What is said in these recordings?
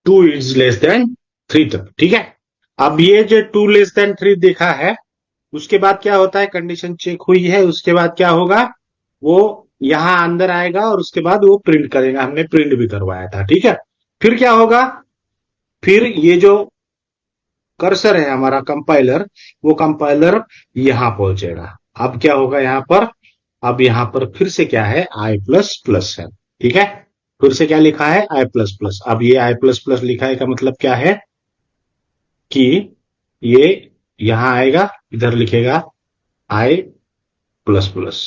2 is less than 3 तक, ठीक है। अब ये जो 2 लेस देन 3 देखा है, उसके बाद क्या होता है, कंडीशन चेक हुई है, उसके बाद क्या होगा, वो यहां अंदर आएगा और उसके बाद वो प्रिंट करेगा, हमने प्रिंट भी करवाया था, ठीक है। फिर क्या होगा, फिर ये जो कर्सर है हमारा कंपाइलर, वो कंपाइलर यहां पहुंचेगा। अब क्या होगा यहां पर, अब यहां पर फिर से क्या है, आई प्लस प्लस है, ठीक है। फिर से क्या लिखा है, आई प्लस प्लस। अब ये आई प्लस प्लस लिखा है का मतलब क्या है कि ये यहां आएगा, इधर लिखेगा आई प्लस प्लस।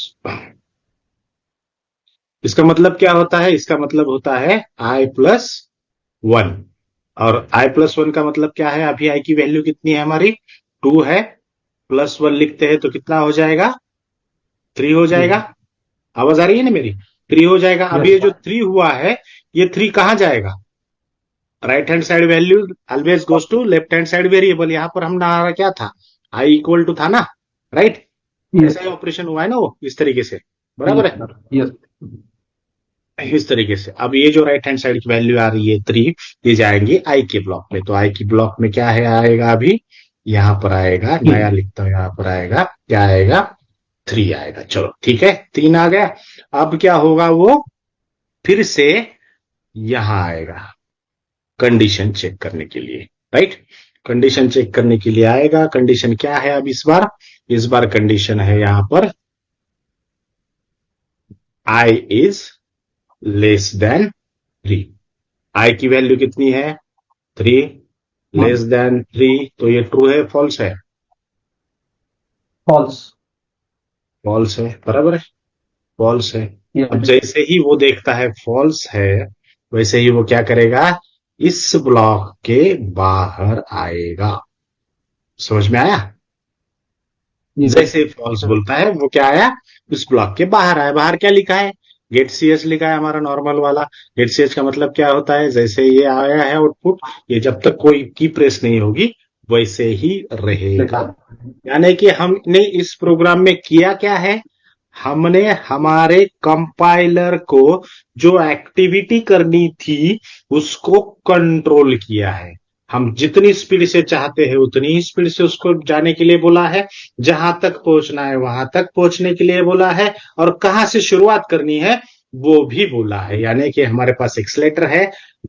इसका मतलब क्या होता है, इसका मतलब होता है आई प्लस 1। और आई प्लस 1 का मतलब क्या है, अभी आई की वैल्यू कितनी है हमारी, 2 है, प्लस 1 लिखते हैं तो कितना हो जाएगा, 3 हो जाएगा। आवाज आ रही है ना मेरी, 3 हो जाएगा। अब ये यस। जो 3 हुआ है, ये 3 कहां जाएगा, right hand side value always goes to left hand side variable. यहां पर हमारा क्या था, आई इक्वल टू था ना, राइट। यस। ऐसा ही ऑपरेशन हुआ है ना वो, इस तरीके से, बराबर यस है। सर। यस। इस तरीके से अब ये जो राइट हैंड साइड की वैल्यू आ रही है 3, ये जाएंगी आई के ब्लॉक में। तो आई की ब्लॉक में क्या है, आएगा अभी यहां पर आएगा, नया लिखता हूं, यहां पर आएगा, क्या आएगा, 3 आएगा। चलो ठीक है, 3 आ गया। अब क्या होगा, वो फिर से यहां आएगा कंडीशन चेक करने के लिए, राइट। कंडीशन चेक करने के लिए आएगा। कंडीशन क्या है अब इस बार कंडीशन है यहां पर आई इज लेस देन 3। आई की वैल्यू कितनी है, 3, लेस देन 3, तो ये ट्रू है फॉल्स है, फॉल्स। फॉल्स है, बराबर है, फॉल्स है। अब यस। जैसे ही वो देखता है फॉल्स है, वैसे ही वो क्या करेगा, इस ब्लॉक के बाहर आएगा। समझ में आया, यस जैसे ही फॉल्स बोलता है वो क्या आया, उस ब्लॉक के बाहर आया। बाहर क्या लिखा है, गेट सीएच लिखा है हमारा नॉर्मल वाला। गेट सीएच का मतलब क्या होता है, जैसे ये आया है आउटपुट, ये जब तक कोई की प्रेस नहीं होगी वैसे ही रहेगा। यानी कि हमने इस प्रोग्राम में किया क्या है, हमने हमारे कंपाइलर को जो एक्टिविटी करनी थी उसको कंट्रोल किया है। हम जितनी स्पीड से चाहते हैं उतनी ही स्पीड से उसको जाने के लिए बोला है, जहां तक पहुंचना है वहां तक पहुंचने के लिए बोला है, और कहां से शुरुआत करनी है वो भी बोला है। यानी कि हमारे पास एक्सलेटर है,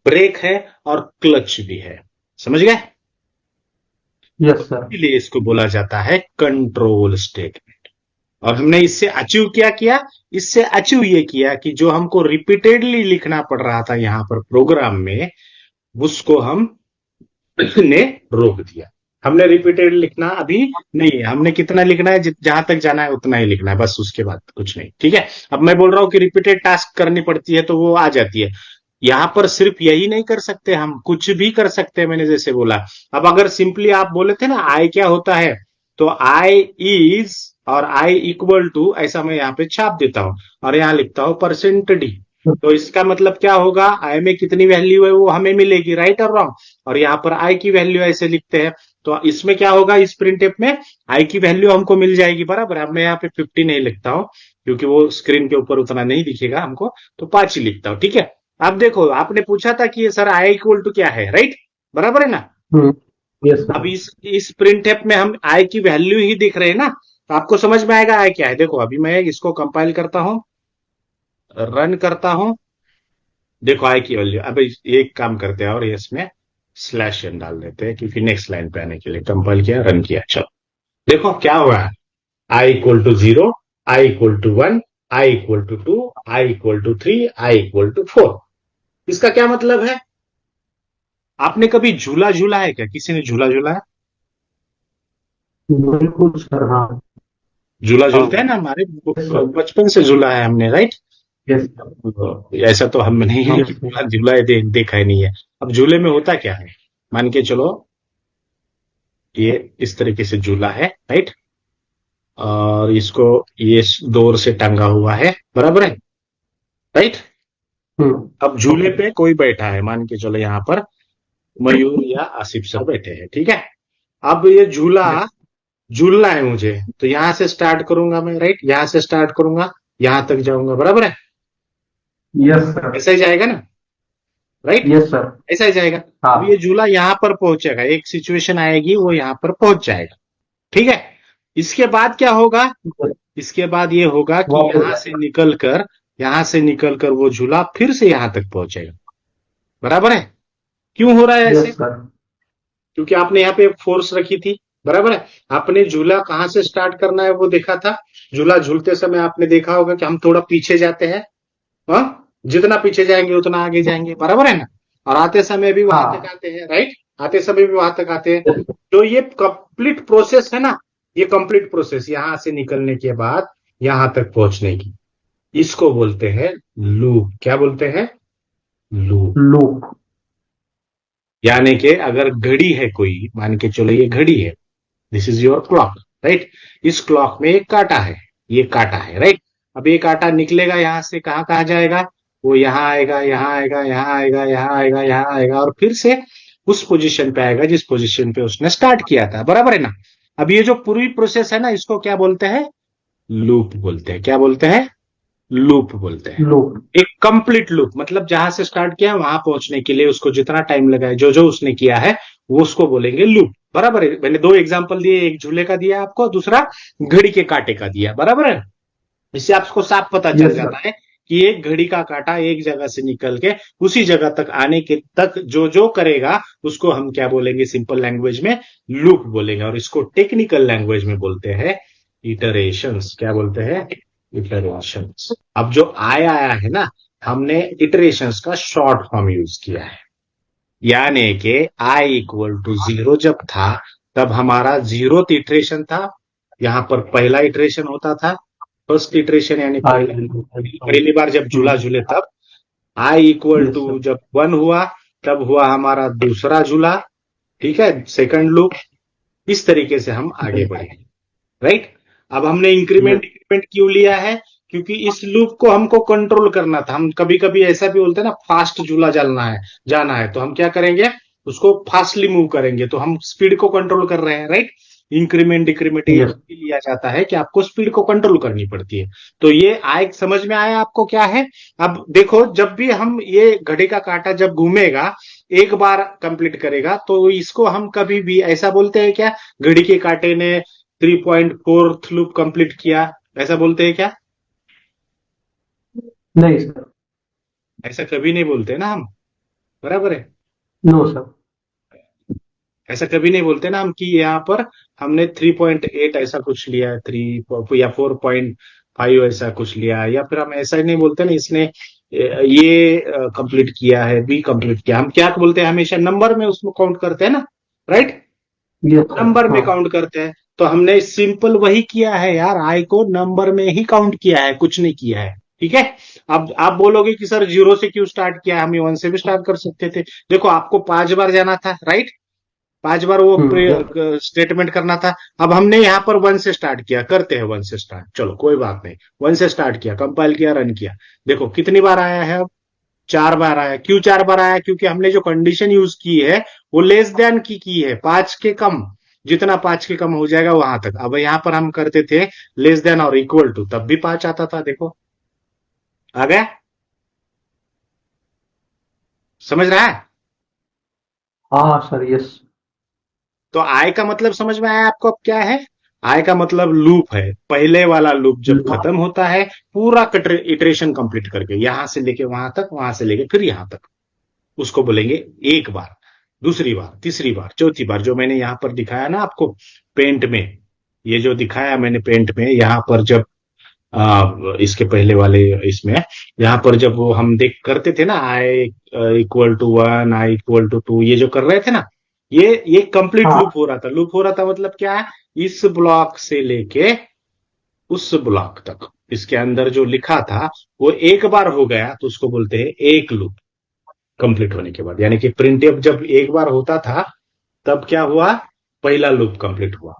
ब्रेक है और क्लच भी है। समझ गए, यस सर। इसलिए इसको बोला जाता है कंट्रोल स्टेटमेंट। और हमने इससे अचीव क्या किया, इससे अचीव ये किया कि जो हमको रिपीटेडली लिखना पड़ रहा था यहां पर प्रोग्राम में, उसको हमने रोक दिया। हमने रिपीटेड लिखना अभी नहीं है, हमने कितना लिखना है, जहां तक जाना है उतना ही लिखना है, बस उसके बाद कुछ नहीं, ठीक है। अब मैं बोल रहा हूं कि रिपीटेड टास्क करनी पड़ती है तो वो आ जाती है। यहां पर सिर्फ यही नहीं कर सकते, हम कुछ भी कर सकते हैं, मैंने जैसे बोला। अब अगर सिंपली आप बोले थे ना आई क्या होता है, तो आई इज और आई इक्वल टू ऐसा मैं यहाँ पे छाप देता हूं और यहां लिखता हूं %d। तो इसका मतलब क्या होगा, आई में कितनी वैल्यू है वो हमें मिलेगी, राइट और रॉन्ग। और यहाँ पर आई की वैल्यू ऐसे लिखते हैं, तो इसमें क्या होगा, इस प्रिंटफ में आई की वैल्यू हमको मिल जाएगी, बराबर। अब मैं यहाँ पे 50 नहीं लिखता हूँ क्योंकि वो स्क्रीन के ऊपर उतना नहीं दिखेगा हमको, तो 5 ही लिखता हूँ, ठीक है। अब देखो, आपने पूछा था कि ये सर आई इक्वल टू क्या है, राइट, बराबर है ना। यस अब सर। इस प्रिंटफ में हम आई की वैल्यू ही दिख रहे हैं ना, तो आपको समझ में आएगा आई क्या है। देखो अभी मैं इसको कंपाइल करता हूं, रन करता हूं, देखो आई की वैल्यू। अब एक काम करते हैं और इसमें स्लैश एन डाल देते हैं क्योंकि नेक्स्ट लाइन पे आने के लिए कंपाइल किया, रन किया, चलो देखो क्या हुआ, I equal to 0, I equal to 1, I equal to 2, I equal to 3, I equal to 4। इसका क्या मतलब है, आपने कभी झूला झूला है क्या, किसी ने झूला झूला है, बिल्कुल सर। हाँ। झूला झूलते हैं ना हमारे, यस सर। बचपन से झूला है हमने, राइट। यस। ऐसा तो हम नहीं है कि पूरा झूला देखा ही नहीं है। अब झूले में होता क्या है, मान के चलो ये इस तरीके से झूला है, राइट, और इसको ये डोर से टंगा हुआ है, बराबर है, राइट। अब झूले पे कोई बैठा है, मान के चलो यहाँ पर मयूर या आसिफ सर बैठे हैं, ठीक है। अब ये झूला झूलना है मुझे, तो यहां से स्टार्ट करूंगा मैं, राइट, यहां से स्टार्ट करूंगा, यहां तक जाऊंगा, बराबर है, यस सर। ऐसा ही जाएगा ना। Right, yes sir. ऐसा ही जाएगा। अब हाँ ये झूला यहां पर पहुंचेगा, एक सिचुएशन आएगी वो यहां पर पहुंच जाएगा, ठीक है। इसके बाद क्या होगा, इसके बाद ये होगा कि वापस जाएगा। यहां से निकलकर वो झूला फिर से यहां तक पहुंचेगा, बराबर है। क्यों हो रहा है ऐसे, यस सर। क्योंकि आपने यहाँ पे फोर्स रखी थी, बराबर है। आपने झूला कहां से स्टार्ट करना है वो देखा था। झूला झूलते समय आपने देखा होगा कि हम थोड़ा पीछे जाते हैं, हाँ, जितना पीछे जाएंगे उतना आगे जाएंगे, बराबर है ना। और आते समय भी वहां तक हाँ आते हैं, राइट, आते समय भी वहां तक आते हैं। तो ये कंप्लीट प्रोसेस है ना, ये कंप्लीट प्रोसेस यहां से निकलने के बाद यहां तक पहुंचने की, इसको बोलते हैं लूप। क्या बोलते हैं, लूप। लूप। यानी कि अगर घड़ी है कोई, मान के चलो ये घड़ी है, this is your clock, right. इस क्लॉक में एक कांटा है, ये कांटा है, राइट। अब ये कांटा निकलेगा यहां से, कहां कहां जाएगा, वो यहां आएगा, यहां आएगा, यहां आएगा, यहां आएगा, यहां आएगा, और फिर से उस पोजीशन पे आएगा जिस पोजीशन पे उसने स्टार्ट किया था, बराबर है ना। अब ये जो पूरी प्रोसेस है ना, इसको क्या बोलते हैं, लूप बोलते हैं। क्या बोलते हैं, लूप बोलते हैं। लूप। एक कंप्लीट लूप, मतलब जहां से स्टार्ट किया वहां पहुंचने के लिए उसको जितना टाइम लगा है, जो जो उसने किया है, वो उसको बोलेंगे लूप, बराबर है। मैंने दो एग्जांपल दिए, एक झूले का दिया आपको, दूसरा घड़ी के कांटे का दिया, बराबर है। इससे आपको साफ पता चल यस सर। जाता है कि एक घड़ी का कांटा एक जगह से निकल के उसी जगह तक आने के तक जो जो करेगा उसको हम क्या बोलेंगे, सिंपल लैंग्वेज में लूप बोलेंगे, और इसको टेक्निकल लैंग्वेज में बोलते हैं इटरेशंस। क्या बोलते हैं, इटरेशंस। अब जो आया है ना, हमने इटरेशंस का शॉर्ट फॉर्म यूज किया है। यानी कि आई इक्वल टू जीरो जब था, तब हमारा जीरो इटरेशन था। यहां पर पहला इटरेशन होता था, फर्स्ट इटरेशन, यानी आई। पहली बार जब झूला झूले तब। I equal yes to sir. जब वन हुआ, तब हुआ हमारा दूसरा झूला, ठीक है, सेकंड लूप। इस तरीके से हम आगे बढ़े, राइट। अब हमने इंक्रीमेंट यस। इंक्रीमेंट क्यों लिया है, क्योंकि इस लूप को हमको कंट्रोल करना था। हम कभी कभी ऐसा भी बोलते हैं ना, फास्ट झूला चलना है, जाना है, तो हम क्या करेंगे, उसको फास्टली मूव करेंगे, तो हम स्पीड को कंट्रोल कर रहे हैं, राइट। इंक्रीमेंट डिक्रीमेंट ये यस। लिया जाता है कि आपको स्पीड को कंट्रोल करनी पड़ती है। तो ये आए, समझ में आया आपको क्या है। अब देखो, जब भी हम ये घड़ी का कांटा जब घूमेगा, एक बार कंप्लीट करेगा, तो इसको हम कभी भी ऐसा बोलते हैं क्या, घड़ी के कांटे ने 3.4th लूप कंप्लीट किया, ऐसा बोलते हैं क्या, नहीं सर। ऐसा कभी नहीं बोलते ना हम, बराबर है। No sir. ऐसा कभी नहीं बोलते ना हम कि यहाँ पर हमने 3.8 ऐसा कुछ लिया, 3 या 4.5 ऐसा कुछ लिया, या फिर हम ऐसा ही नहीं बोलते ना, इसने ये कंप्लीट किया है, बी कंप्लीट किया। हम क्या बोलते हैं, हमेशा नंबर में उसमें काउंट करते हैं ना, राइट, यस सर। नंबर में हाँ। काउंट करते हैं। तो हमने सिंपल वही किया है यार, आई को नंबर में ही काउंट किया है, कुछ नहीं किया है, ठीक है। अब आप बोलोगे कि सर जीरो से क्यों स्टार्ट किया, हम वन से भी स्टार्ट कर सकते थे। देखो, आपको 5 बार जाना था, राइट, 5 बार वो यस। स्टेटमेंट करना था। अब हमने यहाँ पर वन से स्टार्ट किया, करते हैं वन से स्टार्ट, चलो कोई बात नहीं। वन से स्टार्ट किया, कंपाइल किया, रन किया, देखो कितनी बार आया है अब, 4 बार आया। क्यों 4 बार आया, क्योंकि हमने जो कंडीशन यूज की है वो लेस देन की है, 5 के कम। जितना 5 के कम हो जाएगा वहां तक। अब यहां पर हम करते थे लेस देन और इक्वल टू, तब भी 5 आता था, देखो आ गया, समझ रहा है। हाँ सर। यस। तो आय का मतलब समझ में आया आपको, अब क्या है, आय का मतलब लूप है। पहले वाला लूप जब खत्म होता है, पूरा इटरेशन कंप्लीट करके, यहां से लेके वहां तक, वहां से लेके फिर यहां तक, उसको बोलेंगे एक बार, दूसरी बार, तीसरी बार, चौथी बार। जो मैंने यहां पर दिखाया ना आपको पेंट में, ये जो दिखाया मैंने पेंट में, यहां पर जब इसके पहले वाले इसमें, यहां पर जब वो हम देख करते थे ना, I equal to one, I equal to two, ये जो कर रहे थे ना, ये कंप्लीट हाँ लूप हो रहा था। लूप हो रहा था मतलब क्या है, इस ब्लॉक से लेके उस ब्लॉक तक, इसके अंदर जो लिखा था वो एक बार हो गया, तो उसको बोलते हैं एक लूप कंप्लीट होने के बाद। यानी कि प्रिंट जब एक बार होता था, तब क्या हुआ, पहला लूप कंप्लीट हुआ।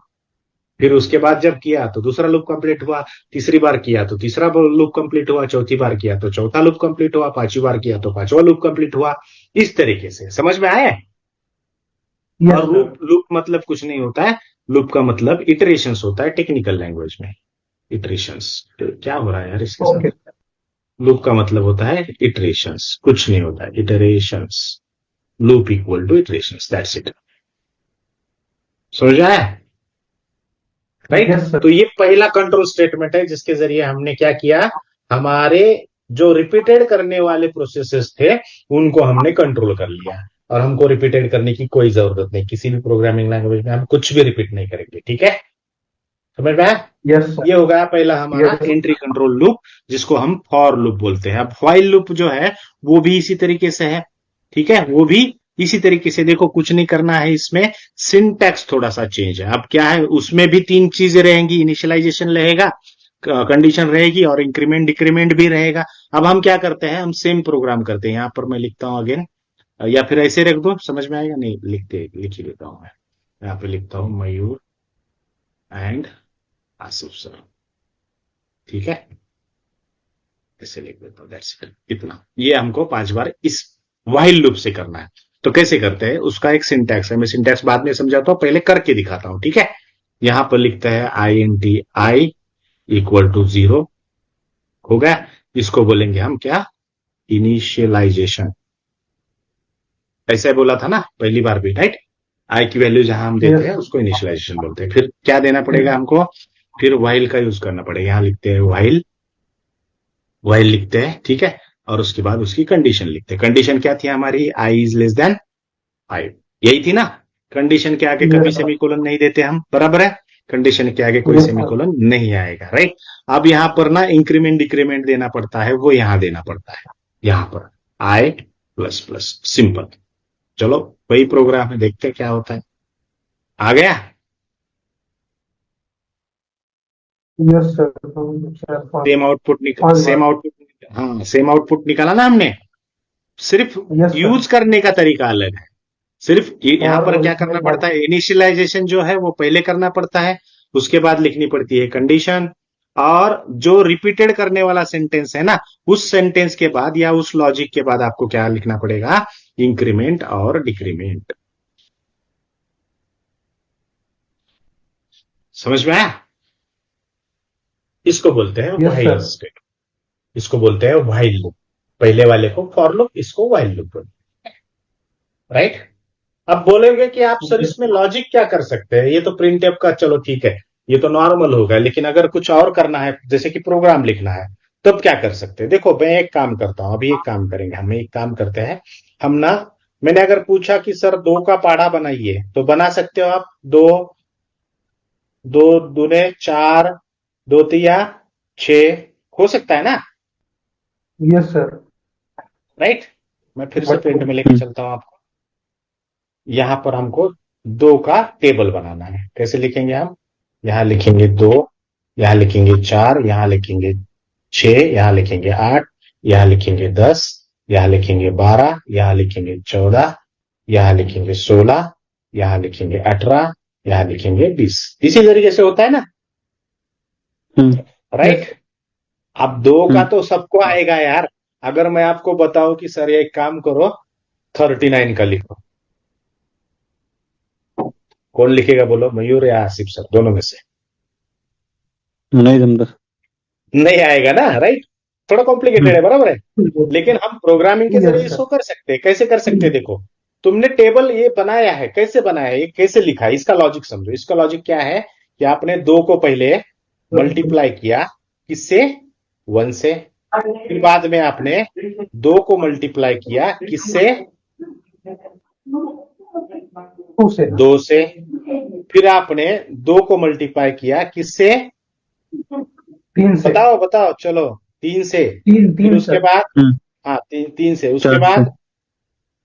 फिर उसके बाद जब किया तो दूसरा लूप कंप्लीट हुआ, तीसरी बार किया तो तीसरा लूप कंप्लीट हुआ, चौथी बार किया तो चौथा लूप कंप्लीट हुआ, पांचवी बार किया तो पांचवा लूप कंप्लीट हुआ। इस तरीके से समझ में आया। यस और सर। लूप लूप मतलब कुछ नहीं होता है, लूप का मतलब इटरेशंस होता है टेक्निकल लैंग्वेज में, इटरेशंस। क्या हो रहा है यार इसके साथ, ओके। लूप का मतलब होता है इटरेशंस, कुछ नहीं होता है, iterations. Loop equal to iterations, that's it. समझ आया? राइट। Yes sir. तो ये पहला कंट्रोल स्टेटमेंट है जिसके जरिए हमने क्या किया, हमारे जो रिपीटेड करने वाले प्रोसेसेस थे उनको हमने कंट्रोल कर लिया। और हमको रिपीटेड करने की कोई जरूरत नहीं, किसी भी प्रोग्रामिंग लैंग्वेज में हम कुछ भी रिपीट नहीं करेंगे। ठीक है, समझ में आया? Yes sir. ये हो गया पहला हमारा यस। एंट्री कंट्रोल लूप, जिसको हम फॉर लूप बोलते हैं। अब व्हाइल लूप जो है वो भी इसी तरीके से है। ठीक है, वो भी इसी तरीके से। देखो कुछ नहीं करना है इसमें, सिंटैक्स थोड़ा सा चेंज है। अब क्या है, उसमें भी तीन चीजें रहेंगी, इनिशियलाइजेशन रहेगा, कंडीशन रहेगी और इंक्रीमेंट डिक्रीमेंट भी रहेगा। अब हम क्या करते हैं, हम सेम प्रोग्राम करते हैं। यहां पर मैं लिखता हूं अगेन, या फिर ऐसे रख दो, समझ में आएगा? नहीं, लिख ही लेता हूं मैं। यहाँ पे लिखता हूं मयूर एंड आसिफ सर। ठीक है, ऐसे लिख देता हूं, दैट्स इट। इतना, ये हमको 5 बार इस व्हाइल लूप से करना है। तो कैसे करते हैं, उसका एक सिंटैक्स है, मैं सिंटैक्स बाद में समझाता हूं, पहले करके दिखाता हूं। ठीक है, यहां पर लिखता है INT इक्वल टू 0, हो गया। इसको बोलेंगे हम क्या, इनिशियलाइजेशन। ऐसे बोला था ना पहली बार भी, राइट? आई की वैल्यू जहां हम देते हैं उसको इनिशियलाइजेशन बोलते हैं। फिर क्या देना पड़ेगा हमको, फिर व्हाइल का यूज करना पड़ेगा। यहां लिखते हैं व्हाइल, व्हाइल लिखते हैं, ठीक है। और उसके बाद उसकी कंडीशन लिखते हैं। कंडीशन क्या थी हमारी, आई इज लेस देन 5, यही थी ना। कंडीशन के आगे कभी यस सर। सेमीकोलन नहीं देते हम, बराबर है? कंडीशन के आगे कोई यस सर। सेमीकोलन नहीं आएगा, राइट? अब यहां पर ना इंक्रीमेंट डिक्रीमेंट देना पड़ता है, वो यहां देना पड़ता है, यहां पर आई प्लस प्लस, सिंपल। चलो वही प्रोग्राम है, देखते हैं क्या होता है। आ गया? Yes sir. सेम आउटपुट पांच सेम बार। आउटपुट, हाँ सेम आउटपुट निकाला ना हमने। सिर्फ यस सर। यूज करने का तरीका अलग है। सिर्फ यहां और पर क्या करना इसमें पड़ता है, इनिशियलाइजेशन जो है वो पहले करना पड़ता है, उसके बाद लिखनी पड़ती है कंडीशन। और जो रिपीटेड करने वाला सेंटेंस है ना, उस सेंटेंस के बाद या उस लॉजिक के बाद आपको क्या लिखना पड़ेगा, इंक्रीमेंट और डिक्रीमेंट। समझ में आया? इसको बोलते हैं यस व्हाइल सर। स्टेट, इसको बोलते हैं व्हाइल लूप। पहले वाले को फॉर लूप, इसको व्हाइल लूप बोलते हैं, राइट? अब बोलेंगे कि आप सर इसमें लॉजिक क्या कर सकते हैं, ये तो प्रिंट एफ का, चलो ठीक है, ये तो नॉर्मल होगा, लेकिन अगर कुछ और करना है जैसे कि प्रोग्राम लिखना है, तब क्या कर सकते हैं? देखो मैं एक काम करता हूं, अभी एक काम करेंगे, हम एक काम करते हैं। हम ना, मैंने अगर पूछा कि सर 2 का पाढ़ा बनाइए, तो बना सकते हो आप? 2, 2 दूने 4, 2 तिया 6, हो सकता है ना? Yes sir. राइट। मैं फिर से बट प्रिंट में लेके चलता हूं आपको। यहां पर हमको 2 का टेबल बनाना है, कैसे लिखेंगे हम? यहां लिखेंगे 2, यहां लिखेंगे 4, यहां लिखेंगे 6, यहां लिखेंगे 8, यहां लिखेंगे 10, यहां लिखेंगे 12, यहां लिखेंगे 14, यहां लिखेंगे 16, यहां लिखेंगे 18, यहां लिखेंगे 20। इसी तरीके से होता है ना, यस। राइट? अब 2 का तो सबको आएगा यार। अगर मैं आपको बताऊं कि सर ये एक काम करो, 39 का लिखो, कौन लिखेगा बोलो, मयूर या आसिफ सर, दोनों में से? नहीं जमता। नहीं आएगा ना, राइट? थोड़ा कॉम्प्लिकेटेड है, बराबर है? लेकिन हम प्रोग्रामिंग के जरिए यस सर। इसको कर सकते हैं। कैसे कर सकते हैं, देखो, तुमने टेबल ये बनाया है, कैसे बनाया है, ये कैसे लिखा है, इसका लॉजिक समझो। इसका लॉजिक क्या है कि आपने 2 को पहले मल्टीप्लाई किया, किससे? 1 से। फिर बाद में आपने 2 को मल्टीप्लाई किया, किससे? 2 से। 2 से। फिर आपने 2 को मल्टीप्लाई किया, किससे? 3 से। बताओ बताओ, चलो, 3 से। 3 फिर 3 उसके सर। बाद, हाँ, 3 से, उसके 4 से। बाद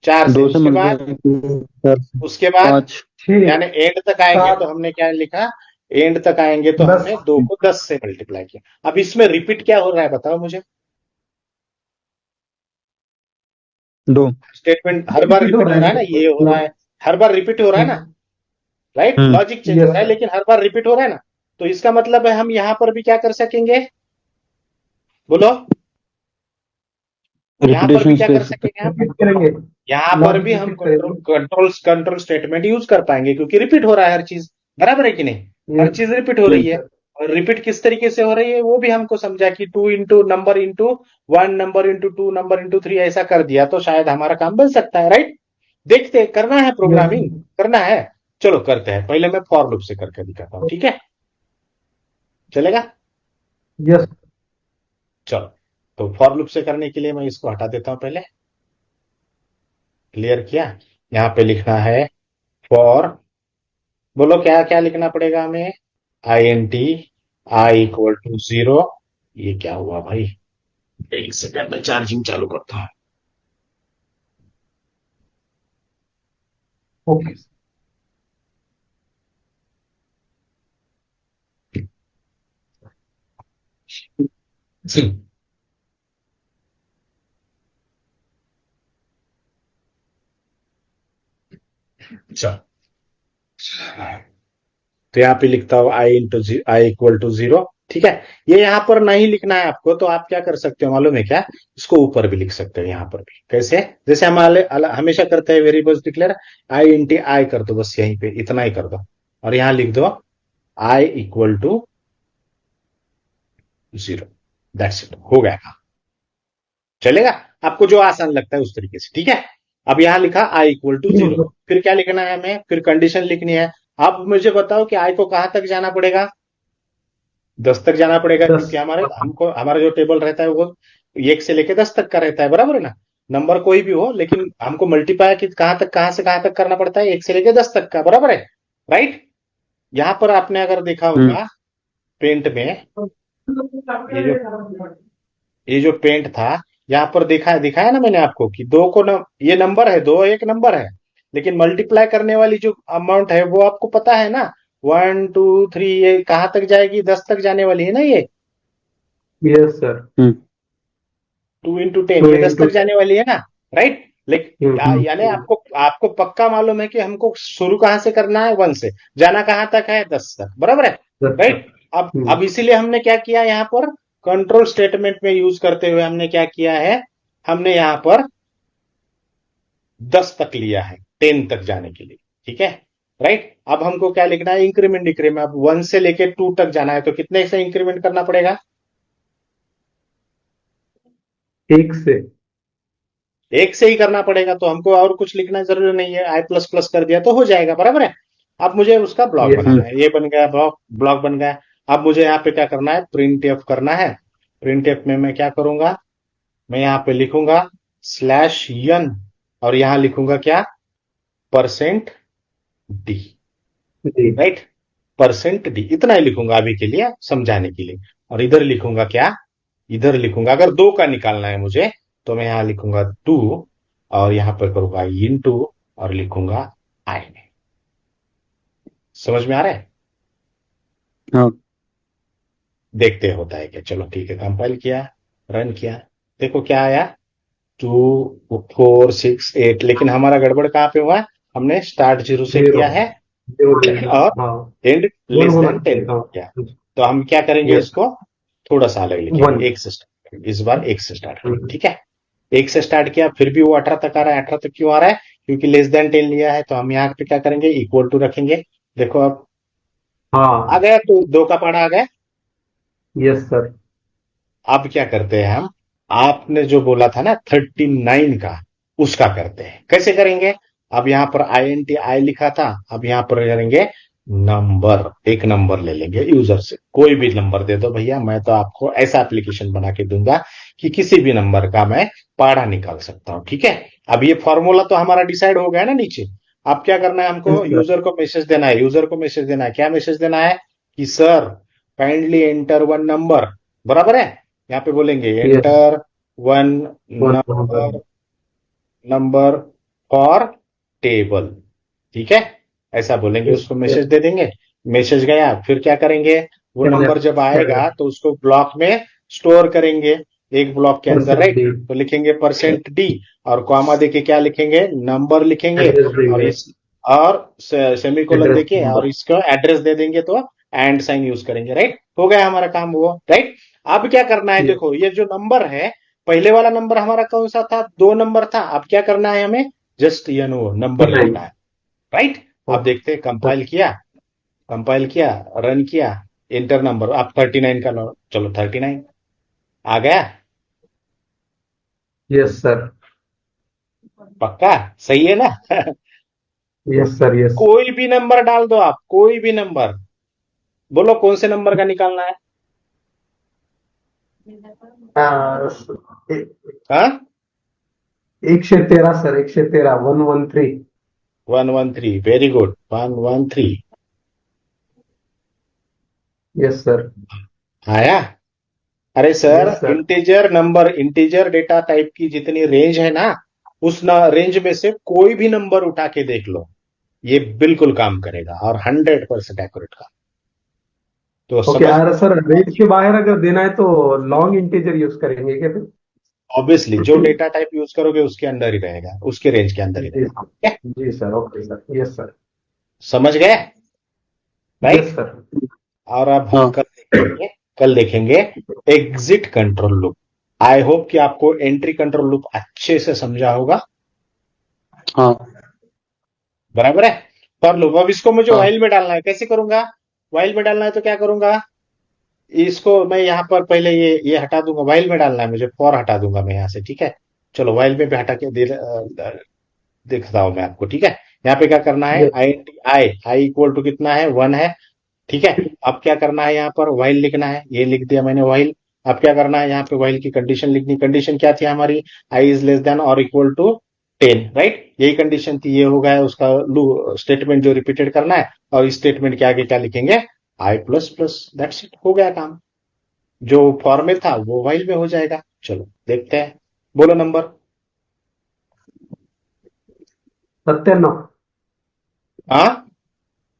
4 से, 2 से उसके बाद, मल्टीप्लाई किया 4 से उसके बाद 5। 6 यानी एंड तक आएंगे 7 तो हमने क्या लिखा, एंड तक आएंगे तो 10। हमने 2 को 10 से मल्टीप्लाई किया। अब इसमें रिपीट क्या हो रहा है, बताओ मुझे? 2। स्टेटमेंट हर बार रिपीट हो रिपीट हो रहा रहा है ना, ये हो रहा है। है, हर बार रिपीट हो रहा है ना, राइट? लॉजिक चेंज हो यस रहा है सर। लेकिन हर बार रिपीट हो रहा है ना। तो इसका मतलब है हम यहां पर भी क्या कर सकेंगे, बोलो? यहां पर भी रिपीटेशन क्या कर स्पेस। सकेंगे हम? रिपीट करेंगे। यहां पर लॉजिक भी हम रिपीट कंट्रोल करेंगे। कंट्रोल स्टेटमेंट यूज कर पाएंगे, क्योंकि रिपीट हो रहा है हर चीज, बराबर है कि नहीं? हर यस। चीज रिपीट हो यस रही है। सर। और रिपीट किस तरीके से हो रही है वो भी हमको समझा कि 2 नंबर इंटू 2 नंबर इंटू 3 ऐसा कर दिया तो शायद हमारा काम बन सकता है, राइट। देखते हैं, करना है यस प्रोग्रामिंग, करना है। चलो करते हैं, पहले मैं फॉर लूप से करके दिखाता हूं, ठीक है, चलेगा। यस चलो, तो फॉर लूप से करने के लिए मैं इसको हटा देता हूं पहले। क्लियर किया। यहां पे लिखना है फॉर, बोलो क्या क्या लिखना पड़ेगा हमें। INT I=0। ये क्या हुआ भाई, एक सेकंड में चार्जिंग चालू करता हूं। ओके अच्छा, तो यहाँ पे लिखता हूं I=0, ठीक है। ये यहाँ पर नहीं लिखना है आपको, तो आप क्या कर सकते हो मालूम है क्या, इसको ऊपर भी लिख सकते हो यहाँ पर भी। कैसे, जैसे हम हमेशा करते हैं वेरिएबल्स डिक्लेयर, INT I कर दो, बस यहीं पे इतना ही कर दो, और यहाँ लिख दो I=0। दैट्स इट, हो गया काम। चलेगा, आपको जो आसान लगता है उस तरीके से, ठीक है। अब यहां लिखा I=0, फिर क्या लिखना है हमें, फिर कंडीशन लिखनी है। आप मुझे बताओ कि आई को कहां तक जाना पड़ेगा, 10 तक जाना पड़ेगा, 10 क्योंकि हमारा जो टेबल रहता है वो 1 से लेके 10 तक का रहता है, बराबर है ना। नंबर कोई भी हो, लेकिन हमको मल्टीप्लाई कि कहां से कहां तक करना पड़ता है, 1 से लेके 10 तक का, बराबर है, राइट। यहां पर आपने अगर देखा होगा पेंट में, ये जो ये जो पेंट था, यहाँ पर दिखाया ना मैंने आपको कि दो को ये नंबर है, दो एक नंबर है, लेकिन मल्टीप्लाई करने वाली जो अमाउंट है वो आपको पता है ना, 1 2 3, ये कहां तक जाएगी, 10 तक जाने वाली है ना ये। यस सर 2 × 10 2 ये 10 तक इंटू जाने वाली है ना, राइट। लेकिन यानी आपको आपको पक्का मालूम है कि हमको शुरू कहां से करना है, 1 से, जाना कहां तक है, 10 तक, बराबर है, 10 राइट। तक अब इसीलिए हमने क्या किया यहाँ पर, कंट्रोल स्टेटमेंट में यूज करते हुए हमने क्या किया है, हमने यहाँ पर 10 तक लिया है 10 तक जाने के लिए, ठीक है, राइट। अब हमको क्या लिखना है, इंक्रीमेंट डिक्रीमेंट। अब 1 से लेके 2 तक जाना है तो कितने से इंक्रीमेंट करना पड़ेगा, 1 से 1 से ही करना पड़ेगा, तो हमको और कुछ लिखना जरूरी नहीं है, I++ कर दिया तो हो जाएगा, बराबर है। अब मुझे उसका ब्लॉक यस बनाना है, ये बन गया ब्लॉक, ब्लॉक बन गया। अब मुझे यहाँ पे क्या करना है, प्रिंट एफ करना है। प्रिंट एफ में मैं क्या करूंगा, मैं यहाँ पे लिखूंगा /n, और यहाँ लिखूंगा क्या, %d, जी राइट, %d, इतना ही लिखूंगा अभी के लिए समझाने के लिए। और इधर लिखूंगा क्या, इधर लिखूंगा, अगर 2 का निकालना है मुझे तो मैं यहां लिखूंगा 2, और यहां पर करूंगा इंटू, और लिखूंगा आई। समझ में आ रहा है, हाँ देखते होता है क्या। चलो ठीक है, कंपाइल किया, रन किया, देखो क्या आया, 2 4 6 8, लेकिन हमारा गड़बड़ कहां पे हुआ, हमने स्टार्ट 0 से 0 किया है 0 और हाँ एंड 1 होना <10 चाहिए हाँ किया। तो हम क्या करेंगे, यस इसको थोड़ा सा अलग लिखेंगे, 1 एक से स्टार्ट करेंगे, इस बार एक से स्टार्ट करेंगे, ठीक है। एक से स्टार्ट किया, फिर भी वो 18 तक आ रहा है, 18 तक क्यों आ रहा है, क्योंकि <10 लिया है, तो हम यहाँ पे क्या करेंगे, इक्वल टू रखेंगे। देखो अब आ हाँ गया, तो 2 का पढ़ा आ गया। यस सर अब क्या करते हैं हम, आपने जो बोला था ना 39 का, उसका करते हैं, कैसे करेंगे। अब यहां पर INT I लिखा था, अब यहां पर करेंगे नंबर, एक नंबर ले लेंगे यूजर से, कोई भी नंबर दे दो भैया, मैं तो आपको ऐसा एप्लीकेशन बना के दूंगा कि किसी भी नंबर का मैं पहाड़ा निकाल सकता हूं, ठीक है। अब ये फॉर्मूला तो हमारा डिसाइड हो गया ना नीचे। अब क्या करना है, हमको यस सर यूजर को मैसेज देना है, यूजर को मैसेज देना है, क्या मैसेज देना है कि सर काइंडली एंटर 1 नंबर, बराबर है। यहाँ पे बोलेंगे yes enter 1 1 number number, number for table, ठीक है, ऐसा बोलेंगे, यस उसको मैसेज दे देंगे। मैसेज गया, फिर क्या करेंगे, वो नंबर जब आएगा तो उसको ब्लॉक में स्टोर करेंगे, एक ब्लॉक के अंदर, परसेंट राइट। डी तो लिखेंगे %d, और कॉमा देके क्या लिखेंगे, नंबर लिखेंगे, एड्रेस और देंगे इस और सेमीकोलन एड्रेस देके और नंबर इसको एड्रेस दे देंगे, तो एंड साइन यूज करेंगे, राइट। हो गया हमारा काम वो, राइट। अब क्या करना है, यस देखो ये जो नंबर है, पहले वाला नंबर हमारा कौन सा था, 2 नंबर था। अब क्या करना है हमें, जस्ट ये नो नंबर लिखना नहीं है, राइट। अब देखते हैं, कंपाइल किया, रन किया, इंटर नंबर आप 39 का लो, चलो 39 आ गया। Yes sir. पक्का सही है ना? Yes sir. यस। कोई भी नंबर डाल दो आप, कोई भी नंबर। बोलो कौन से नंबर का निकालना है? हाँ, 113 sir, 113, 113। 113, very good, 113 yes sir. आया। अरे sir, yes sir. Integer number, integer data type की जितनी रेंज है ना, उस रेंज में से कोई भी नंबर उठा के देख लो, ये बिल्कुल काम करेगा और 100% एक्यूरेट का। तो ओके, समझ, अरे सर, रेंज के बाहर अगर देना है तो लॉन्ग इंटीजर यूज करेंगे क्या फिर? ऑब्वियसली जो डेटा टाइप यूज करोगे उसके अंदर ही रहेगा, उसके रेंज के अंदर ही जी रहेगा, ठीक है? जी sir. Okay sir. Yes sir. समझ गए? Yes right. सर। और अब हम हाँ कल देखेंगे exit control loop. I hope कि आपको एंट्री कंट्रोल लूप अच्छे से समझा होगा। हाँ बराबर है। फॉर लूप, अब इसको मुझे हाँ वाइल में डालना है, कैसे करूंगा? वाइल में डालना है तो क्या करूंगा? इसको मैं यहां पर पहले ये हटा दूंगा, वाइल में डालना है मुझे, फॉर हटा दूंगा मैं यहां से, ठीक है? चलो वाइल में भी हटा के दिखता हूं मैं आपको, ठीक है? यहाँ पे क्या करना है? Yes. I I I equal to कितना है? 1 है, ठीक है? अब क्या करना है? यहाँ पर वाइल लिखना है, ये लिख दिया मैंने वाइल। अब क्या करना है? यहाँ पे वाइल की कंडीशन लिखनी। कंडीशन क्या थी हमारी? आई इज लेस देन और इक्वल टू 10, राइट? यही कंडीशन थी, ये हो गया उसका स्टेटमेंट जो रिपीटेड करना है। और इस स्टेटमेंट के आगे क्या लिखेंगे? आई प्लस प्लस, दैट्स इट, हो गया काम। जो फॉर में था वो वाइल में हो जाएगा। चलो देखते हैं, बोलो नंबर। 97। हाँ,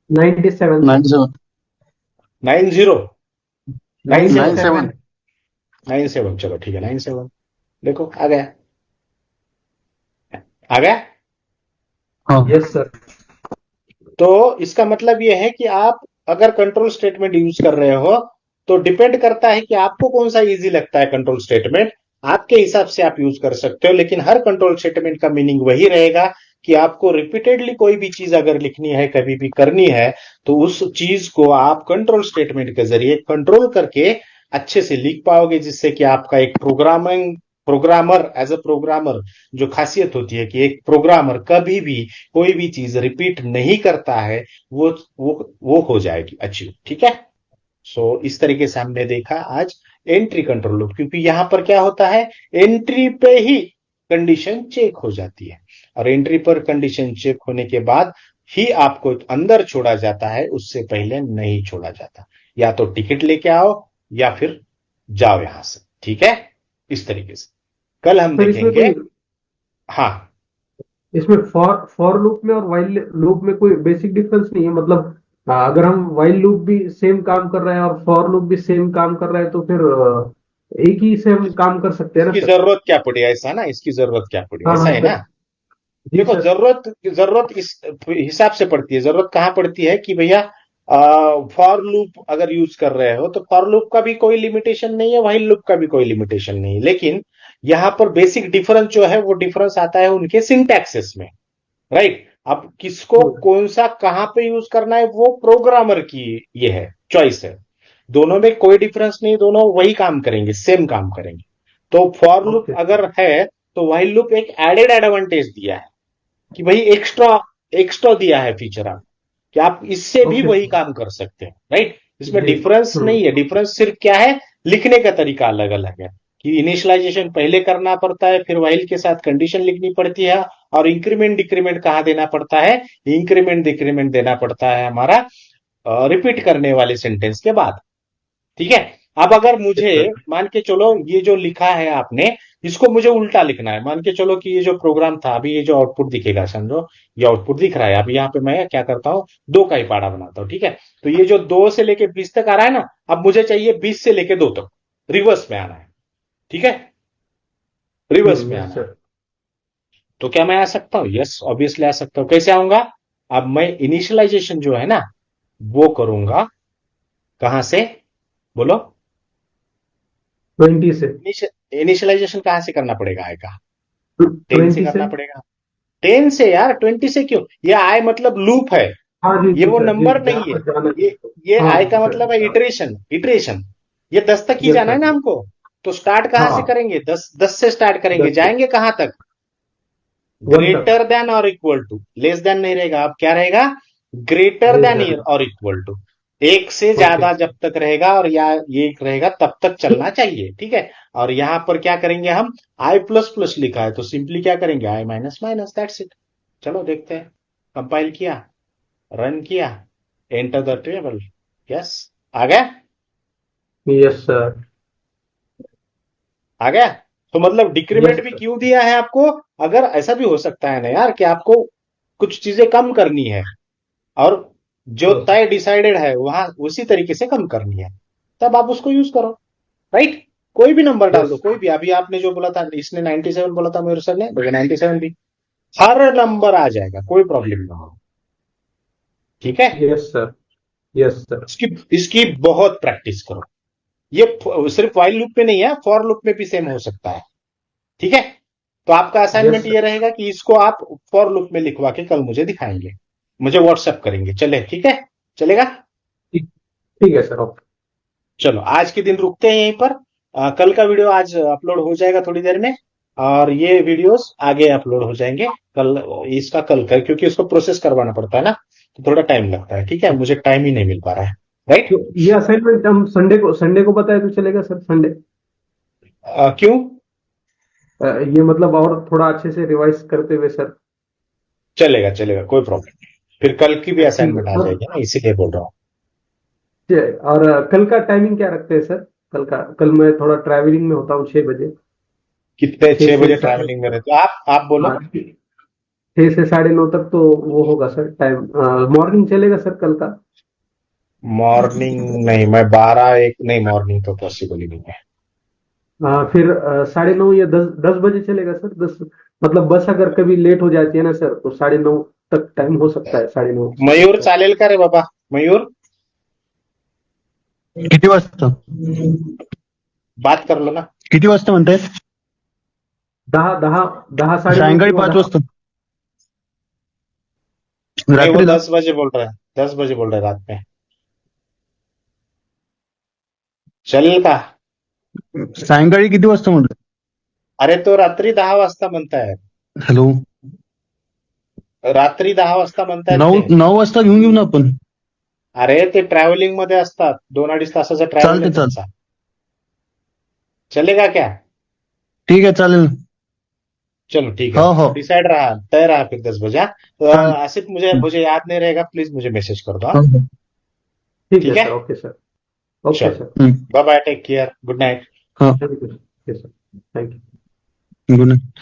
97 सर। 97 90, 97, 97 97। 97, चलो ठीक है, 97। देखो आ गया, आ गया। हाँ यस सर। तो इसका मतलब यह है कि आप अगर कंट्रोल स्टेटमेंट यूज कर रहे हो, तो डिपेंड करता है कि आपको कौन सा इजी लगता है कंट्रोल स्टेटमेंट, आपके हिसाब से आप यूज कर सकते हो। लेकिन हर कंट्रोल स्टेटमेंट का मीनिंग वही रहेगा कि आपको रिपीटेडली कोई भी चीज अगर लिखनी है, कभी भी करनी है, तो उस चीज को आप कंट्रोल स्टेटमेंट के जरिए कंट्रोल करके अच्छे से लिख पाओगे, जिससे कि आपका एक प्रोग्रामर एज अ प्रोग्रामर जो खासियत होती है कि एक प्रोग्रामर कभी भी कोई भी चीज रिपीट नहीं करता है, वो हो जाएगी अचीव, ठीक है? इस तरीके से हमने देखा आज एंट्री कंट्रोल लूप, क्योंकि यहां पर क्या होता है, एंट्री पे ही कंडीशन चेक हो जाती है, और एंट्री पर कंडीशन चेक होने के बाद ही आपको अंदर छोड़ा जाता है, उससे पहले नहीं छोड़ा जाता। या तो टिकट लेके आओ या फिर जाओ यहां से, ठीक है? इस तरीके से कल हम सर, इसमें देखेंगे। कोई, हाँ, इसमें फॉर फॉर लूप में और वाइल लूप में कोई बेसिक डिफरेंस नहीं है मतलब? अगर हम वाइल लूप भी सेम काम कर रहे हैं और फॉर लूप भी सेम काम कर रहे हैं तो फिर एक ही से हम काम कर सकते हैं ना इसकी सर? जरूरत क्या पड़ी, ऐसा ना, इसकी जरूरत क्या पड़ी, हाँ ऐसा हाँ है सर। ना? जी देखो, सर। जरूरत जरूरत इस हिसाब से पड़ती है। जरूरत कहां पड़ती है कि भैया, फॉर लूप अगर यूज कर रहे हो तो फॉर लूप का भी कोई लिमिटेशन नहीं है, व्हाइल लूप का भी कोई लिमिटेशन नहीं है। लेकिन यहां पर बेसिक डिफरेंस जो है वो डिफरेंस आता है उनके सिंटैक्सेस में, राइट? अब किसको कौन सा कहां पे यूज करना है वो प्रोग्रामर की ये है, चॉइस है। दोनों में कोई डिफरेंस नहीं, दोनों वही काम करेंगे, सेम काम करेंगे। तो फॉर लूप ओके। अगर है तो व्हाइल लूप एक एडेड एडवांटेज दिया है कि भाई एक्स्ट्रा एक्स्ट्रा दिया है फीचर आप, कि आप इससे भी ओके वही सर। काम कर सकते हैं, राइट? इसमें जी। डिफरेंस नहीं है, डिफरेंस सिर्फ क्या है, लिखने का तरीका अलग अलग है। कि इनिशियलाइजेशन पहले करना पड़ता है, फिर वाइल के साथ कंडीशन लिखनी पड़ती है, और इंक्रीमेंट डिक्रीमेंट कहां देना पड़ता है? इंक्रीमेंट डिक्रीमेंट देना पड़ता है हमारा रिपीट करने वाले सेंटेंस के बाद, ठीक है? अब अगर मुझे, सर। मान के चलो ये जो लिखा है आपने, इसको मुझे उल्टा लिखना है। मान के चलो कि ये जो प्रोग्राम था, अभी ये जो आउटपुट दिखेगा, समझो ये आउटपुट दिख रहा है। अभी यहाँ पे मैं क्या करता हूं, 2 का ही पाड़ा बनाता हूं, ठीक है? तो ये जो 2 से लेके 20 तक आ रहा है ना, अब मुझे चाहिए 20 से लेके 2 तक, रिवर्स में आना है, ठीक है? रिवर्स में यस आना है। सर। तो क्या मैं आ सकता हूं? यस, ऑब्वियसली आ सकता हूं। कैसे आऊंगा? अब मैं इनिशियलाइजेशन जो है ना, वो करूंगा कहां से, बोलो? 20 से। इनिशियलाइजेशन कहां से करना पड़ेगा? आएगा 10 से 20 से। करना पड़ेगा। 10 से यार, 20 से क्यों? ये आई मतलब लूप है। हाँ जी ये जी वो सर, नंबर जहाँ नहीं है। पर जाना ये है। हाँ आई का सर, मतलब है इटरेशन, इटरेशन। ये 10 तक ही यस जाना है सर। ना हमको। तो स्टार्ट कहां से हाँ, करेंगे? 10 से स्टार्ट करेंगे, 10 जाएंगे कहां तक? 1 तक। ग्रेटर देन और इक्वल टू, लेस देन नहीं रहेगा। अब क्या रहेगा? Greater less than than. और इक्वल टू। एक से ओके। ज्यादा जब तक रहेगा और या ये रहेगा तब तक चलना चाहिए, ठीक है। और यहां पर क्या करेंगे हम? आई प्लस प्लस लिखा है तो सिंपली क्या करेंगे? आई माइनस माइनस, दैट्स इट। चलो देखते हैं। कंपाइल किया, रन किया, एंटर द टेबल। यस, आ गया। Yes sir. आ गया। तो मतलब यस डिक्रीमेंट भी सर। क्यों दिया है आपको? अगर ऐसा भी हो सकता है ना यार कि आपको कुछ चीजें कम करनी है और जो यस तय डिसाइडेड है वहां उसी तरीके से कम करनी है, तब आप उसको यूज करो। राइट। कोई भी नंबर डाल यस दो, कोई भी। अभी आपने जो बोला था, इसने 97 बोला था, मेरे सर ने 97 भी। हर नंबर आ जाएगा, कोई प्रॉब्लम ना हो। ठीक है। Yes sir. Yes sir. इसकी इसकी बहुत प्रैक्टिस करो। ये सिर्फ वाइल लूप में नहीं है, फॉर लूप में भी सेम हो सकता है। ठीक है। तो आपका यस असाइनमेंट सर। ये रहेगा कि इसको आप फॉर लूप में लिखवा के कल मुझे दिखाएंगे, मुझे व्हाट्सएप करेंगे। चले, ठीक है, चलेगा। ठीक। ठीक है सर, ओके। चलो आज के दिन रुकते हैं यहीं पर। कल का वीडियो आज अपलोड हो जाएगा थोड़ी देर में, और ये वीडियोस आगे अपलोड हो जाएंगे कल। इसका कल कर, क्योंकि उसको प्रोसेस करवाना पड़ता है ना, तो थोड़ा टाइम लगता है। ठीक है, मुझे टाइम ही नहीं मिल पा रहा है। राइट। तो ये असाइनमेंट हम संडे को बताए तो चलेगा सर, संडे? क्यों? ये मतलब और थोड़ा अच्छे से रिवाइज करते हुए सर। चलेगा चलेगा, कोई प्रॉब्लम नहीं। फिर कल की भी ठीक है असाइनमेंट आ सर। जाएगी ना, इसीलिए बोल रहा हूँ। और कल का टाइमिंग क्या रखते हैं सर? कल मैं थोड़ा ट्रैवलिंग में होता हूँ 6 बजे। कितने? छः 6 से बजे साढ़े ट्रैवलिंग में रहते हो आप बोलो। हाँ, 6 से 9:30 तक तो वो होगा सर टाइम। मॉर्निंग चलेगा सर कल का? मॉर्निंग नहीं, मैं 12 1 नहीं, मॉर्निंग तो पॉसिबल ही नहीं है। फिर 9:30 या 10 बजे चलेगा सर? 10 मतलब बस अगर कभी लेट हो जाती है ना सर, तो 9:30 तक टाइम हो सकता है, 9:30 मयूर तक। चालेल का रे बाबा? मयूर, किती वाजता? बात कर लो ना। किती वाजता म्हणताय? 10 9:30 सायंकाळी किंवा 5 10। वाजता. नहीं, वो रात्रीला 10 बजे बोल रहा है, 10 बजे बोल रहा है रात में। चलेल का? सायंकाळी किती वाजता म्हणलं? अरे तो रात्री 10 वाजता म्हणताय. हॅलो, रात्री 10 वाजता म्हणतायत 9 ते. 9 वाजता घेऊन घेऊ ना आपण. अरे ते ट्रॅव्हलिंग मध्ये असतात, 2 2.5 तासाचा ट्रॅव्हल चालते आहे चालते. त्यांचा. चलेगा क्या? ठीक आहे, चालेल. चलो ठीक है, हो हो, डिसाइड रहा, तय रहा फिर 10 बजे। हाँ? तो चालेल. आसिफ, मुझे याद नहीं रहेगा, प्लीज मुझे मैसेज कर दो। हाँ? हो हो. ठीक है ठीक है। Sir, okay sir. ओके चलो, sir. Bye bye, take care, good night. हो, thank you sir, thank you. Good night.